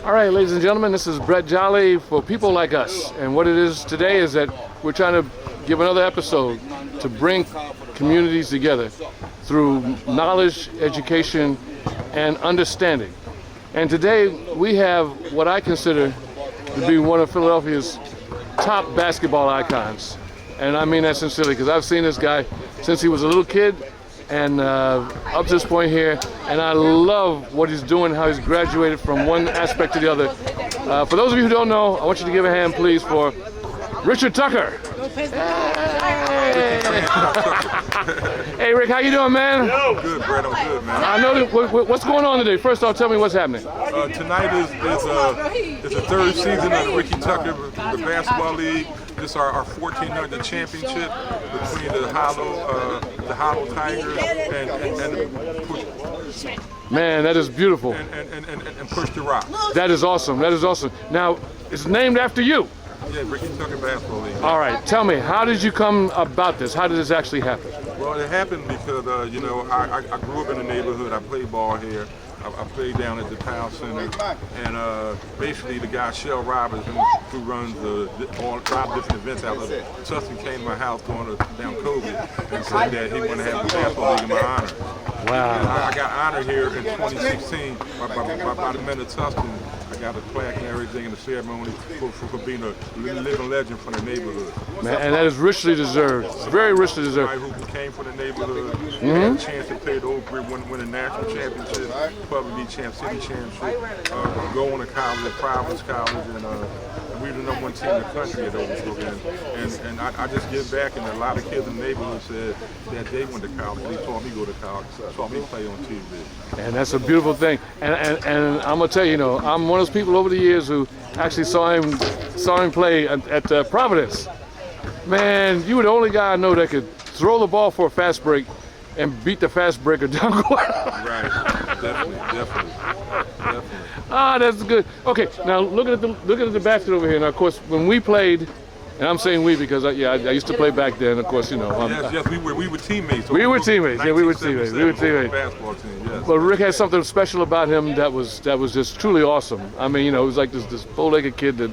All right, ladies and gentlemen, this is Brett Jolly for People Like Us. And what it is today is that we're trying to give another episode to bring communities together through knowledge, education, and understanding. And today we have what I consider to be one of Philadelphia's top basketball icons. And I mean that sincerely, because I've seen this guy since he was a little kid and up to this point here, and I love what he's doing, how he's graduated from one aspect to the other. For those of you who don't know, I want you to give a hand, please, for Richard Tucker. Hey, Rick, how you doing, man? I'm good, Brett. I'm good, man. I know that, what's going on today. First off, tell me what's happening. Tonight is the third season of Ricky Tucker, the basketball league. This is our 1400 championship between the Hollow Tigers and the Push. Man, that is beautiful. And Push the Rock. That is awesome. That is awesome. Now, it's named after you. Yeah, Ricky Tucker Basketball League. All right, tell me, how did you come about this? How did this actually happen? Well, it happened because, I grew up in the neighborhood. I played ball here. I played down at the Town Center, and basically the guy Shell Roberts, who runs all 5 different events out of Tustin, came to my house down COVID and said that he wanted to have the basketball league in my honor. Wow. And I got honored here in 2016 by the men of Tustin. I got a plaque and everything in the ceremony for being a living legend from the neighborhood. Man, and that is richly deserved. It's very richly deserved. Who came from the neighborhood, had a chance to play at Oak Ridge, win a national championship, Public League champ, city championship, go on to college, at Providence College, and we were the number 1 team in the country at Overbrook. And I just give back, and a lot of kids in the neighborhood said that they went to college. They taught me to go to college, taught me to play on TV. And that's a beautiful thing. And I'm gonna tell you, I'm one of those people over the years who actually saw him play at Providence. Man, you were the only guy I know that could throw the ball for a fast break and beat the fast breaker down court. Right, definitely. Ah, that's good. Okay, now looking at the basket over here. Now, of course, when we played, and I'm saying we because I used to play back then. Of course, Yes, we were teammates. We were teammates. Yeah, we were teammates. Basketball team. Yes. But Rick had something special about him that was just truly awesome. I mean, it was like this bow-legged kid that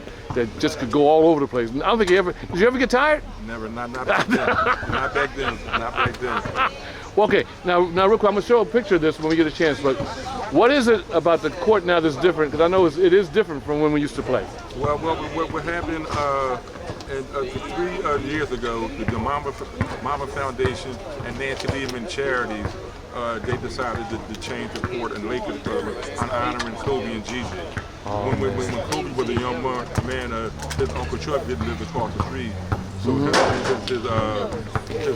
just could go all over the place. I don't think did you ever get tired? Never, not back then. Not back then. Well, okay, now real quick, I'm gonna show a picture of this when we get a chance. But what is it about the court now that's different? Because I know it is different from when we used to play. Well, what happened 3 years ago, the Mama Foundation and Nancy Lehman Charities, they decided to change the court and Lakers Club on honoring Kobe and Gigi. When Kobe was a young man, his Uncle Chuck didn't live across the street. So his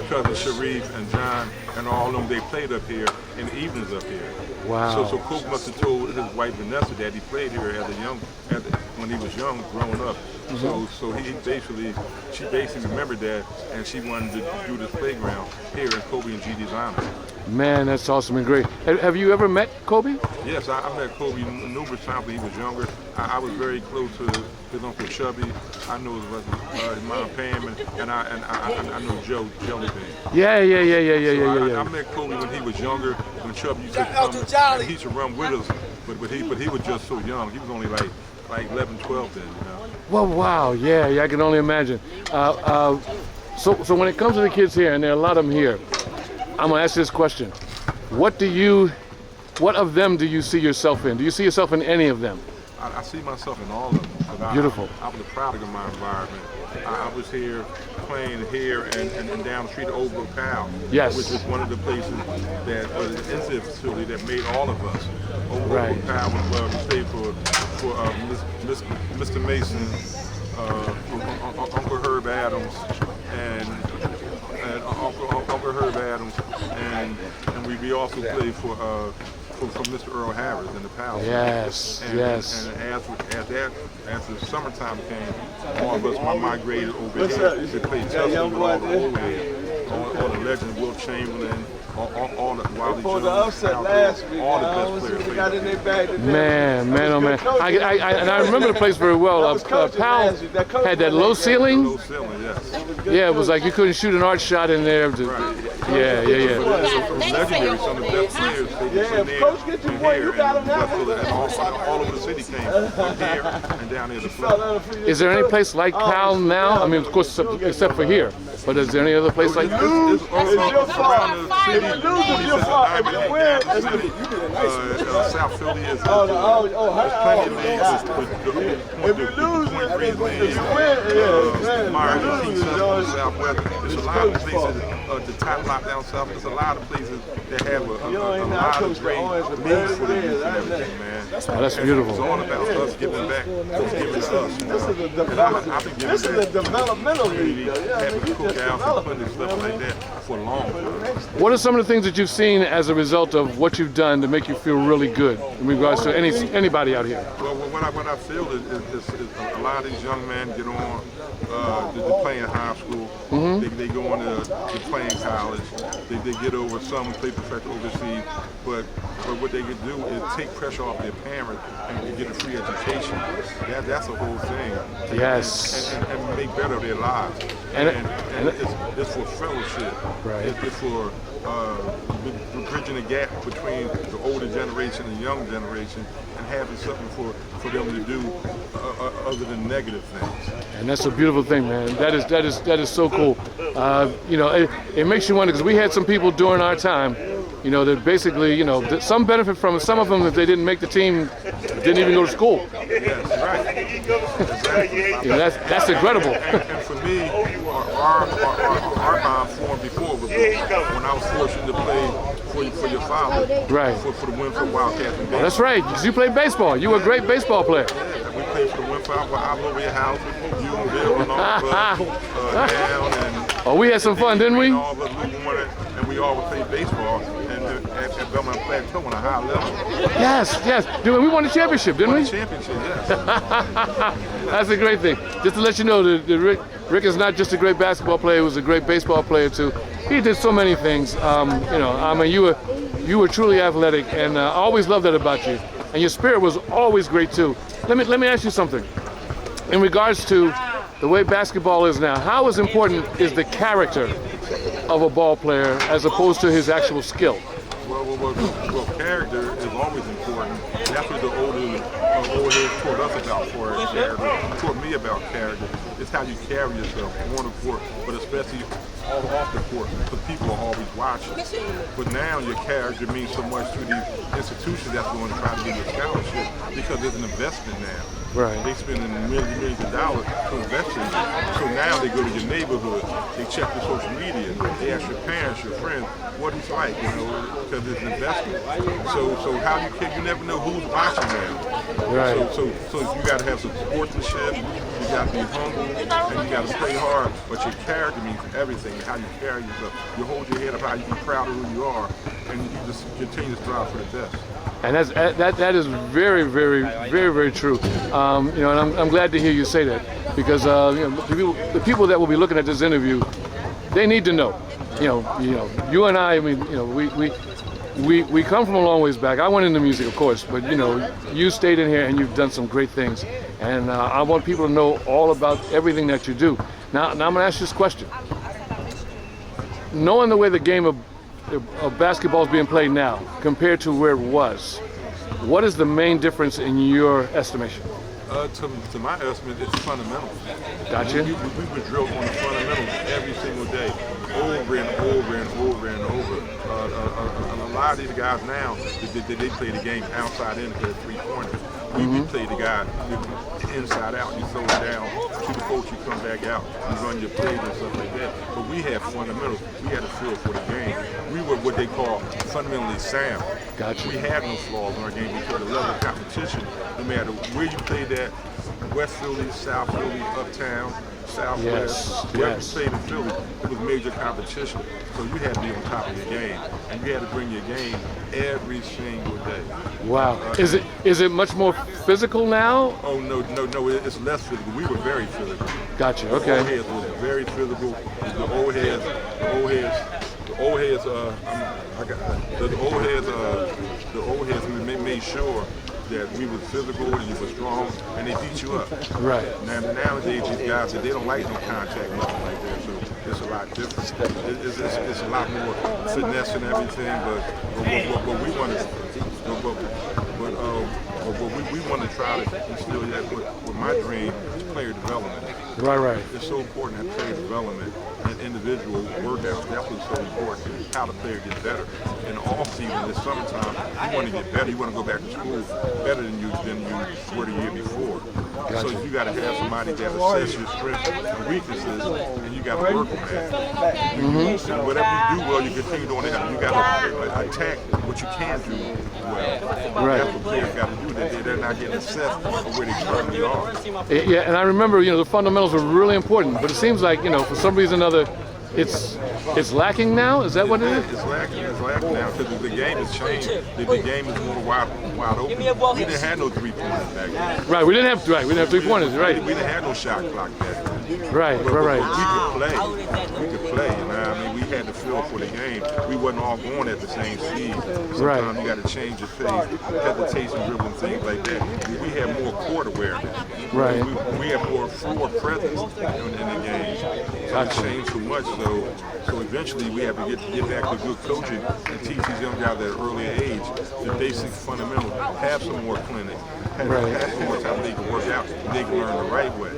cousin Sharif and John and all of them, they played up here in the evenings up here. Wow. So Kobe must have told his wife Vanessa that he played here when he was young, growing up. So she basically remembered that, and she wanted to do this playground here in Kobe and Gigi's honor. Man, that's awesome and great. Have you ever met Kobe? Yes, I met Kobe numerous times when he was younger. I was very close to his Uncle Chubby. I know his mom Pam, and I know Joe Jelly Bean. Yeah. I met Kobe when he was younger, when Chubby used to come, and he used to run with us, but he was just so young. He was only like 11, 12 then, Well, wow, yeah, I can only imagine. So when it comes to the kids here, and there are a lot of them here, I'm gonna ask this question: What of them do you see yourself in? Do you see yourself in any of them? I see myself in all of them. Beautiful. I was a product of my environment. I was here playing here and down the street at Overbrook Powell. Yes. Which is one of the places that was an institute facility that made all of us. Overbrook Powell was where we stayed for Mr. Mason, Uncle Herb Adams, and Uncle Herb Adams, and we also played for Mr. Earl Harris in the Palace. Yes. And as the summertime came, all of us migrated over here to play Chelsea with all the old heads, all the legends, Wilt Chamberlain, all the Wiley Jones, all the best players. Man, oh man. I remember the place very well. Powell had that low ceiling. Low ceiling, yes. Yeah, it was like you couldn't shoot an arc shot in there. Right. Yeah, yeah, yeah. It was legendary. Some of the best players they Coach, get your boy, you got him now. and all over the city came from here and down there to play. Is there any place like Cal now? I mean, of course, except for here. But is there any other place like It's your fault. If you lose, it's your fault. If you win, it's you did a nice one. South Philly is Oh, plenty of leagues. if you lose, if you win, Myers and Keith Southwest. There's a lot of places, the top lot down south. There's a lot of places that have a lot of great leagues for the youth and everything, man. Oh, that's beautiful. It's all about us giving back what's given to us. This is a developmental league. Having cookouts and putting stuff like that for long. What are some of the things that you've seen as a result of what you've done to make you feel really good in regards to anybody out here? Well, what I feel is a lot of these young men get on to play in high school. They go on to play in college. They get over, some play professional overseas. But what they can do is take pressure off their parents and get a free education. That's the whole thing. Yes. And make better their lives. And it's for fellowship. Right. It's for bridging the gap between the older generation and the young generation, and having something for them to do other than negative things. And that's a beautiful thing, man. That is so cool. You know, it makes you wonder, because we had some people during our time, you know, that basically, you know, some benefit from it. Some of them, if they didn't make the team, didn't even go to school. Yes, right. You know, that's incredible. And for me, our bond formed before, but when I was fortunate to play for your father, Right. for the Winfield Wildcats. That's right, because you played baseball. You were a great baseball player. We played for the Winfield, I was over your house, you and Bill and all of us, down and. Oh, we had some fun, didn't we? All of us, and we all would play baseball at Belmont Plateau on a high level. Yes. Dude, we won the championship, didn't we? Championship, yes. That's a great thing. Just to let you know that Rick is not just a great basketball player; he was a great baseball player too. He did so many things. You know, I mean, you were truly athletic, and I always loved that about you. And your spirit was always great too. Let me ask you something. In regards to the way basketball is now, how important is the character of a ball player as opposed to his actual skill? Well, character is always important. That's what the older taught us about character, taught me about character. It's how you carry yourself on the court, but especially off the court, because people are always watching. But now your character means so much to these institutions that's going to try to give you a scholarship, because there's an investment now. Right. They spending millions of dollars to invest in you. So now they go to your neighborhood, they check your social media, they ask your parents, your friends, what he's like, you know, because it's an investment. So how you never know who's watching now. Right. So you got to have some sportsmanship, you got to be humble, and you got to play hard. But your character means everything. How you carry yourself, you hold your head up high, you be proud of who you are, and you just continue to strive for the best. And that is very, very, very, very true. You know, and I'm glad to hear you say that, because you know, the people that will be looking at this interview, they need to know. You know, you and I mean, you know, we come from a long ways back. I went into music, of course, but you know, you stayed in here and you've done some great things. And I want people to know all about everything that you do. Now I'm going to ask you this question. Knowing the way the game of basketball is being played now compared to where it was, what is the main difference in your estimation? To my estimate, it's fundamentals. Gotcha. We were drilled on the fundamentals every single day, over and over and over and over. A lot of these guys now, they play the game outside in at 3 pointers. We play the guy inside out. You throw it down to the post, you come back out, you run your plays and stuff like that. But we had fundamentals. We had a feel for the game. We were what they call fundamentally sound. Gotcha. We had no flaws in our game because the level of competition, no matter where you played at, West Philly, South Philly, Uptown, Southwest, wherever you played in Philly, it was major competition. So you had to be on top of your game, and you had to bring your game every single day. Wow. Is it much more physical now? Oh no, it's less physical. We were very physical. Gotcha. The Okay. old heads were very physical. The old heads made sure that we were physical and you were strong, and they beat you up. Right. Nowadays, these guys, they don't like no contact, nothing like that. So it's a lot different. It's a lot more finesse and everything. But what we want to, what we want to try to instill that with my dream is player development. Right. It's so important that player development and individual workouts. That's what's so important. How the player gets better. In the off season, this summertime, you want to get better. You want to go back to school better than you were the year before. So you got to have somebody that assess your strengths and weaknesses, and you got to work on that. And whatever you do well, you continue doing it. You got to attack what you can do well. Right. That's what players got to do. They're not getting assessed of where they currently are. Yeah, and I remember, the fundamentals were really important, but it seems like, for some reason or another, it's lacking now. Is that what it is? It's lacking now because the game has changed. The game is more wide open. We didn't have no 3-pointers back then. Right. We didn't have 3-pointers. Right. We didn't have no shot clock back then. Right. But Right. we could play. We had the feel for the game. We wasn't all going at the same speed. Sometimes Right. you got to change your pace, hesitation, dribbling, things like that. We have more court awareness. Right. We have more floor presence in the game. So it's changed so much. So eventually we have to get back to good coaching and teach these young guys at an earlier age the basic fundamentals. Have some more clinic. Have some more time they can work out. They can learn the right way.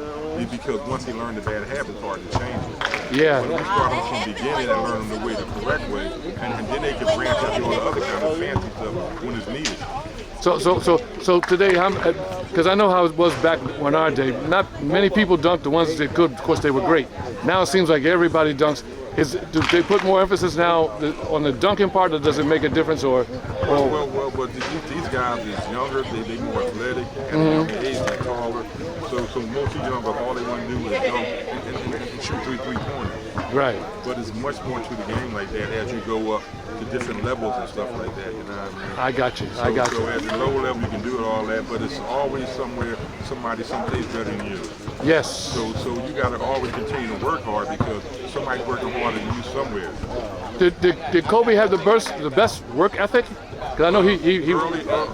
Because once they learn the bad habits, it's hard to change it. Yeah. But we start them from the beginning and learn them the correct way, and then they can branch out to all the other kind of fancy stuff when it's needed. So today, because I know how it was back in our day, not many people dunked. The ones that could, of course, they were great. Now it seems like everybody dunks. Do they put more emphasis now on the dunking part, or does it make a difference? Or well, but these guys is younger. They more athletic, and they age like taller. So most of young, all they want to do is dunk and shoot 3-pointers. Right. But it's much more to the game like that as you go up to different levels and stuff like that. You know what I mean? I got you. So at the lower level, you can do it all that, but it's always somewhere, somebody someplace better than you. Yes. So you got to always continue to work hard because somebody's working harder than you somewhere. Did Kobe have the best work ethic? Because I know he early on,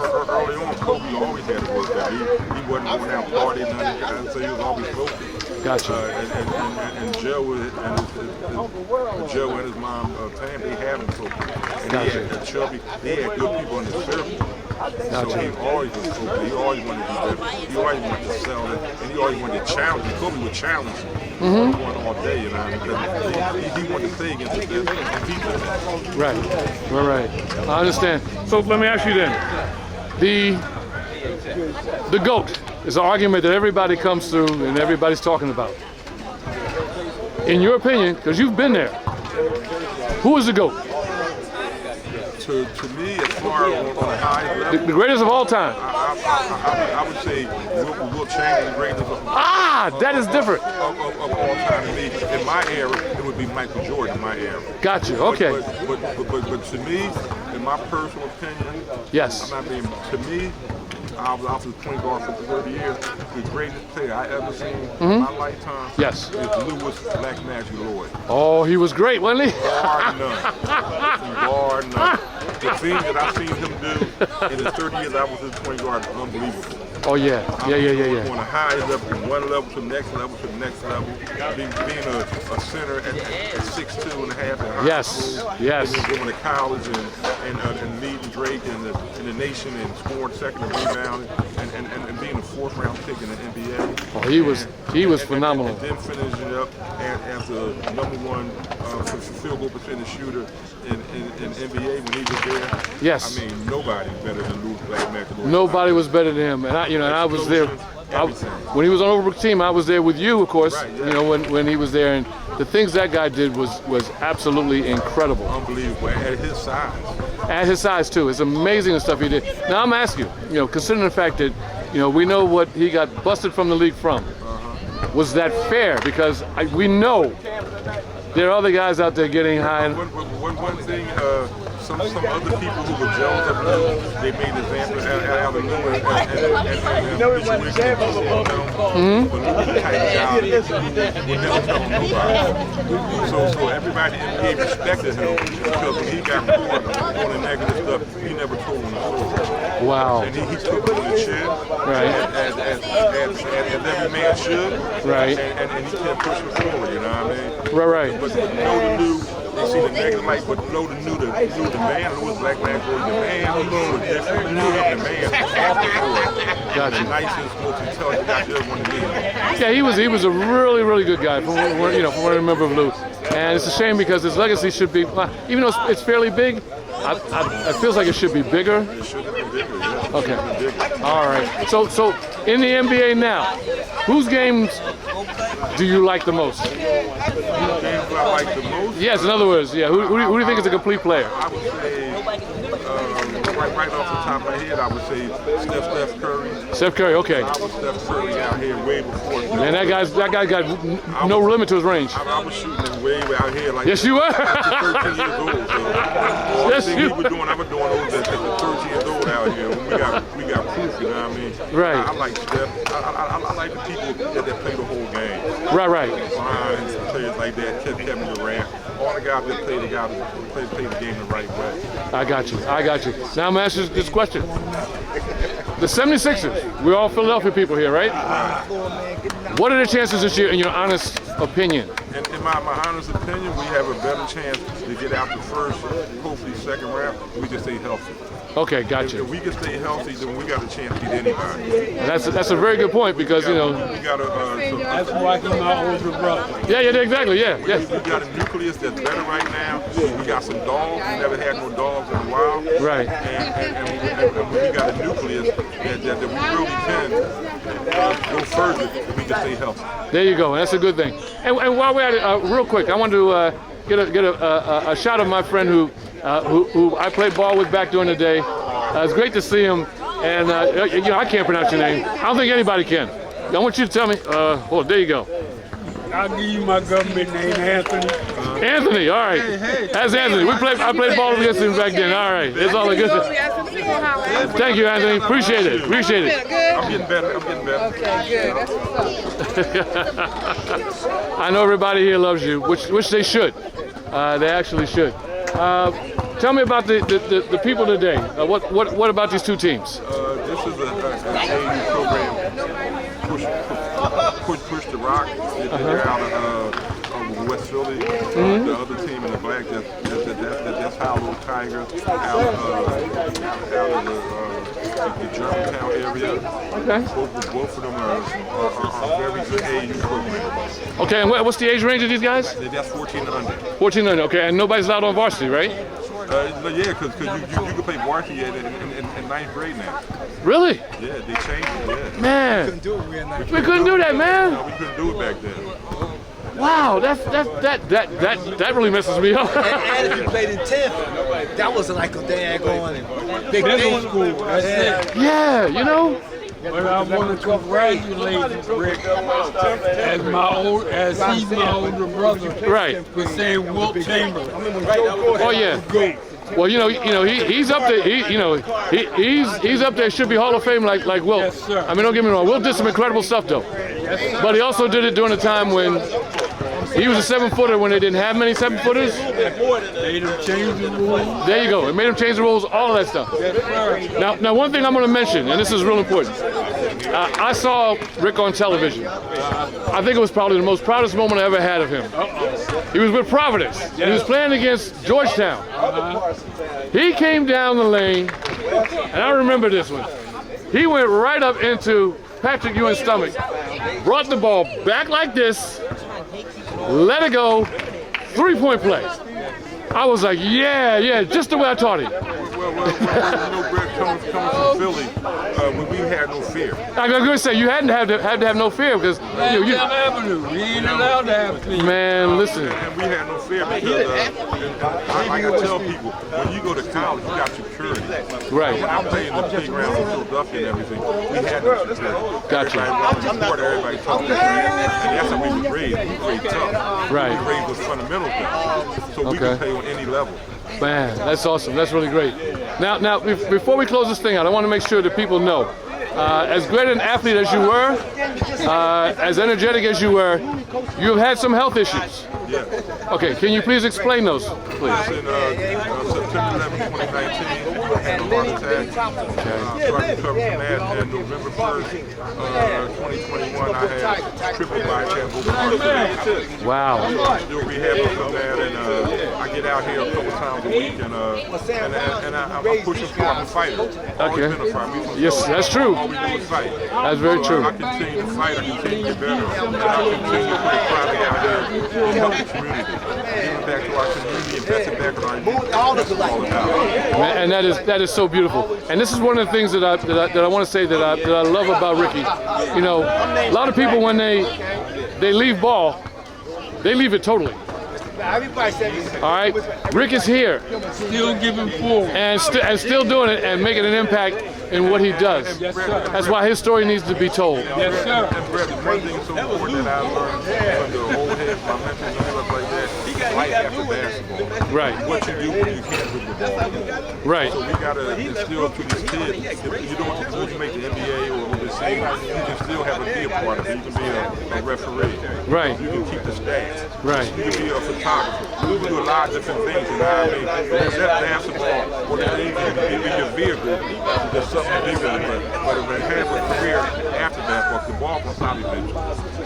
Kobe always had a work ethic. He wasn't going out partying, nothing, so he was always focused. Gotcha. And Joe and his mom Pam, they had him focused. And Gotcha. they had good people in the circle. Gotcha. So he always was focused. He always wanted to be better. He always wanted to sell it, and he always wanted to challenge. Kobe would challenge him all day, because he wanted to play against the best and beat the best. Right. I understand. So let me ask you then, the GOAT is an argument that everybody comes through and everybody's talking about. In your opinion, because you've been there, who is the GOAT? To me, as far as on the high level, The greatest of all time. I would say Wilt Chamberlain, the greatest of That is different. all time to me. In my era, it would be Michael Jordan. In my era. Gotcha. Okay. But to me, in my personal opinion, Yes. To me, I was a point guard for 30 years. The greatest player I ever seen in my lifetime Yes. is Lewis Black Magic Lloyd. Oh, he was great, wasn't he? Bar none. The things that I've seen him do in the 30 years I was his point guard is unbelievable. Oh yeah. On the highest level, from one level to the next level to the next level. Being a center at 6'2" and a half in high school. Yes. And then going to college and leading Drake in the nation and scoring second and rebounding and being a 4th round pick in the NBA. Oh, he was phenomenal. And then finishing up as the #1 field goal percentage shooter in NBA when he was there. Yes. I mean, nobody's better than Lewis Black Magic Lloyd. Nobody was better than him, and I was there. When he was on Overbrook team, I was there with you, of course. Right, yeah. When he was there, and the things that guy did was absolutely incredible. Unbelievable at his size. At his size too, it's amazing the stuff he did. Now I'm asking you, considering the fact that we know what he got busted from the league from. Was that fair? Because we know there are other guys out there getting high. One thing, some other people who were jealous of Lou, they made examples out of Lou and No, it wasn't example of a but Lou was the type of guy who would never tell nobody. So everybody in the NBA respected him because when he got caught on the negative stuff, he never told them the story. Wow. And he took it on the chin, Right. as every man should. Right. And he kept pushing forward, you know what I mean? Right. But know the new, they see the negative light, but know the new, the man, Louis Black Man, the man, he was different. The man off the court. Gotcha. The nicest, most intelligent guy you ever want to meet. Yeah, he was a really good guy from what I remember of Lou. And it's a shame because his legacy should be, even though it's fairly big, it feels like it should be bigger. It should have been bigger, yeah. Okay. All right. So in the NBA now, whose games do you like the most? The games I like the most? Yes, in other words, yeah. Who do you think is a complete player? I would say, right off the top of my head, I would say Steph Curry. Steph Curry, okay. I was Steph Curry out here way before. Man, that guy got no limit to his range. I was shooting him way out here like Yes, you were. 13 years old. So all Yes, the things you- he was doing, I was doing those at 13 years old out here. When we got proof, you know what I mean? Right. I like Steph. I like the people that play the whole game. Right. Brian, players like that, Kevin Durant, all the guys that play the game the right way. I got you. Now I'm gonna ask you this question. The 76ers, we're all Philadelphia people here, right? What are the chances this year, in your honest opinion? In my honest opinion, we have a better chance to get out the first, hopefully second round. We just stay healthy. Okay, got If you. we can stay healthy, then we got a chance to beat anybody. And that's a very good point because We got That's why he's my older brother. yeah, exactly, yeah. we got a nucleus that's better right now. We got some dogs. We never had no dogs in a while. Right. And we got a nucleus that we really can go further if we can stay healthy. There you go. That's a good thing. And while we're at it, real quick, I wanted to get a shot of my friend who I played ball with back during the day. It's great to see him. And I can't pronounce your name. I don't think anybody can. I want you to tell me. There you go. I'll give you my government name, Anthony. Anthony, all right. That's Anthony. I played ball against him back then. All right. It's all a good thing. Thank you, Anthony. Appreciate it. I'm getting better. Okay, good. That's what's up. I know everybody here loves you, which they should. They actually should. Tell me about the people today. What about these two teams? This is an AU program. Push the Rock. They're out of West Philly. The other team in the black, that's Hollow Tiger out of the Germantown area. Okay. Both of them are very good AU programs. Okay, and what's the age range of these guys? That's 14 under. 14 under. Okay, and nobody's allowed on varsity, right? Yeah, because you can play varsity in ninth grade now. Really? Yeah, they changed it. Yeah. Man, we couldn't do that, man. No, we couldn't do it back then. Wow, that really messes me up. And if you played in 10th, that was like a daggone big Middle thing. school, that's it. Yeah, you know. But I want to congratulate Rick as he's my older brother. Right. For saying Wilt Chamberlain. Oh yeah. Well, he's up there. He's up there. Should be Hall of Fame like Wilt. Yes, sir. I mean, don't get me wrong. Wilt did some incredible stuff though. But he also did it during a time when he was a 7-footer when they didn't have many 7-footers. Made him change the rules. There you go. It made him change the rules. All of that stuff. Now, one thing I'm going to mention, and this is real important. I saw Rick on television. I think it was probably the most proudest moment I ever had of him. He was with Providence. He was playing against Georgetown. He came down the lane, and I remember this one. He went right up into Patrick Ewing's stomach, brought the ball back like this, let it go, 3-point play. I was like, yeah, just the way I taught him. Well, Brett coming from Philly, when we had no fear. I was going to say, you had to have no fear because you Avenue. We ain't allowed to have fear. man, listen. And we had no fear because, like I tell people, when you go to college, you got security. Right. When I played in the playground in Philadelphia and everything, we had no security. Gotcha. Everybody talked to me. And that's how we was raised. We were raised tough. Right. We were raised with fundamentals down. So we Okay. can play on any level. Man, that's awesome. That's really great. Now, before we close this thing out, I want to make sure that people know, as great an athlete as you were, as energetic as you were, you've had some health issues. Yeah. Okay, can you please explain those, please? In September 11, 2019, had a heart attack. So I recovered from that. And November 1st, 2021, I had triple bypass open heart surgery. Wow. Still rehabbing from that, and I get out here a couple times a week, and I'm pushing for. I'm a fighter. Okay. Always been a fighter. Yes, that's true. All we do is fight. That's very true. I continue to fight. I continue to get better. And I continue to put a product out here and help the community. Giving back to our community, investing back in our youth. All the All about. And that is so beautiful. And this is one of the things that I want to say that I love about Ricky. You know, a lot of people when they leave ball, they leave it totally. All right, Rick is here Still giving forward. and still doing it and making an impact in what he does. Yes, sir. That's why his story needs to be told. Yes, sir. And Brett, one thing so important that I learned from the old heads, my mentors and stuff like that, life after basketball. Right, What you do when you can't dribble the ball. right, So we gotta instill to these kids. If you don't suppose you make the NBA or the same, you can still have be a part of it. You can be a referee. right, You can keep the stats. right. You can be a photographer. You can do a lot of different things. You know what I mean? That basketball or the things in your vehicle, there's something bigger than that. But if they have a career after basketball, the ball can stop eventually.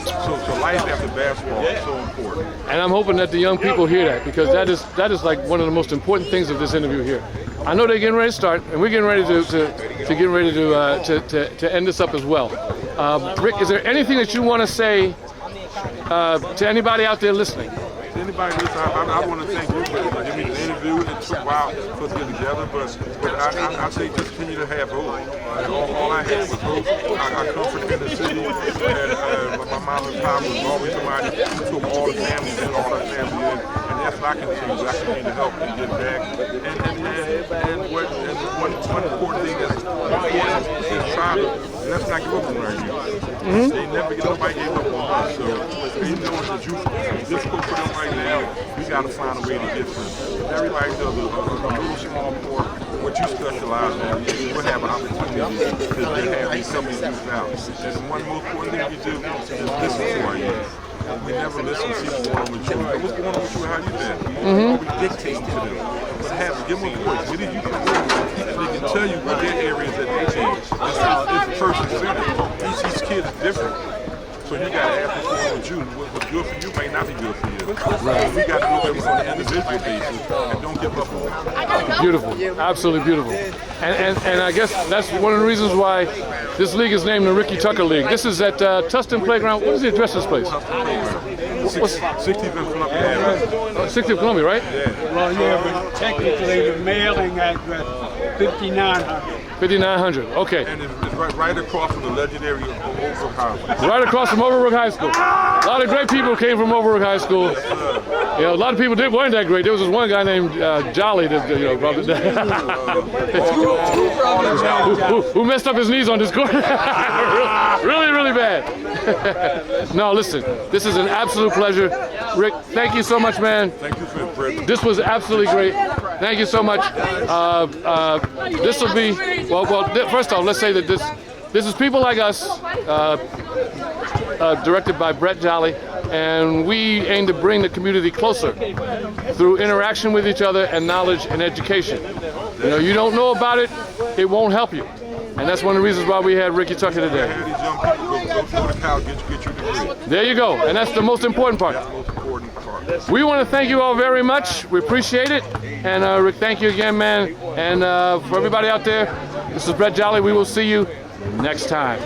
So life after basketball is so important. And I'm hoping that the young people hear that, because that is like one of the most important things of this interview here. I know they're getting ready to start, and we're getting ready to end this up as well. Rick, is there anything that you want to say to anybody out there listening? Anybody listen, I want to thank you for giving me the interview. It took a while for us to get together, but I say just continue to have hope. All I had was hope. I come from the inner city, and my mom and pop was always somebody who took all the families and all our family in, and that's what I continue. I continue to help and give back. And one important thing that's important is try to, let's not give up on our youth. They never get nobody gave up on us. So even though it's difficult for them right now, we got to find a way to get them. Everybody does a little small part. What you specialize in, you'll have an opportunity to have some of these youth out. And one most important thing we do is listen to our youth. We never listen to see what's going on with you. What's going on with you? How you been? We dictate to them. But give them a voice. Get a youth voice. And they can tell you what their areas that they change. It's person-centered. Each kid is different. So you got to ask what's going on with you. What's good for you may not be good for you. Right. We got to look at it on an individual basis and don't give up on it. Beautiful, absolutely beautiful. And I guess that's one of the reasons why this league is named the Ricky Tucker League. This is at Tustin Playground. What is the address of this place? 60th and Columbia. 60th Columbia, right? Well, yeah, but technically the mailing address, 5900. 5900, okay. And it's right across from the legendary Overbrook High School. Right across from Overbrook High School. A lot of great people came from Overbrook High School. You know, a lot of people weren't that great. There was this one guy named Jolly that, who messed up his knees on this court. really, really bad. No, listen, this is an absolute pleasure. Rick, thank you so much, man. Thank you for the privilege. This was absolutely great. Thank you so much. This will be, first off, let's say that this is People Like Us, directed by Brett Jolly, and we aim to bring the community closer through interaction with each other and knowledge and education. You know, you don't know about it, it won't help you. And that's one of the reasons why we had Ricky Tucker today. Have these young people go to college, get your degree. There you go, and that's the most important part. That's the most important part. We want to thank you all very much. We appreciate it. And Rick, thank you again, man. And for everybody out there, this is Brett Jolly. We will see you next time.